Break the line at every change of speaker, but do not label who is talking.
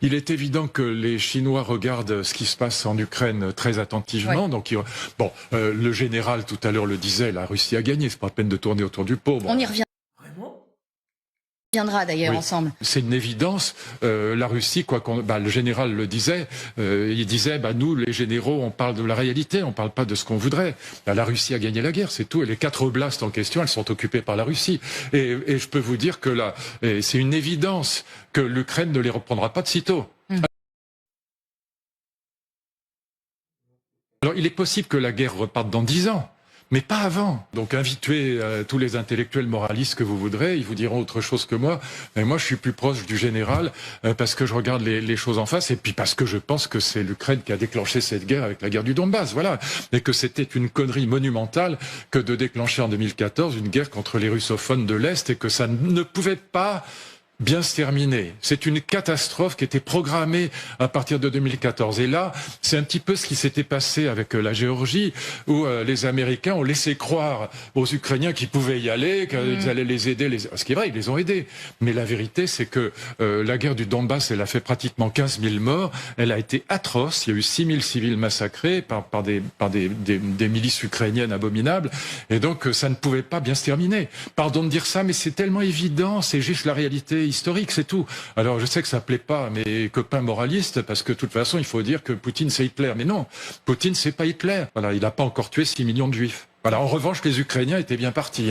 Il est évident que les Chinois regardent ce qui se passe en Ukraine très attentivement.
Ouais.
Donc, le général tout à l'heure le disait, la Russie a gagné. C'est pas la peine de tourner autour du pot. Bon.
On y reviendra d'ailleurs ensemble.
C'est une évidence. La Russie, le général le disait, il disait, nous, les généraux, on parle de la réalité, on parle pas de ce qu'on voudrait. La Russie a gagné la guerre, c'est tout. Et les 4 oblasts en question, elles sont occupées par la Russie. Et je peux vous dire que là, c'est une évidence que l'Ukraine ne les reprendra pas de sitôt. Alors, il est possible que la guerre reparte dans 10 ans. Mais pas avant. Donc invitez tous les intellectuels moralistes que vous voudrez, ils vous diront autre chose que moi. Mais moi, je suis plus proche du général parce que je regarde les choses en face et puis parce que je pense que c'est l'Ukraine qui a déclenché cette guerre avec la guerre du Donbass, voilà. Et que c'était une connerie monumentale que de déclencher en 2014 une guerre contre les russophones de l'Est et que ça ne pouvait pas bien se terminer. C'est une catastrophe qui était programmée à partir de 2014. Et là, c'est un petit peu ce qui s'était passé avec la Géorgie, où les Américains ont laissé croire aux Ukrainiens qu'ils pouvaient y aller, qu'ils allaient les aider. Ce qui est vrai, ils les ont aidés. Mais la vérité, c'est que la guerre du Donbass, elle a fait pratiquement 15 000 morts. Elle a été atroce. Il y a eu 6 000 civils massacrés par des milices ukrainiennes abominables. Et donc, ça ne pouvait pas bien se terminer. Pardon de dire ça, mais c'est tellement évident. C'est juste la réalité historique, c'est tout. Alors je sais que ça plaît pas à mes copains moralistes parce que de toute façon il faut dire que Poutine c'est Hitler, mais non, Poutine c'est pas Hitler. Voilà, il n'a pas encore tué 6 millions de juifs. Voilà, en revanche les Ukrainiens étaient bien partis.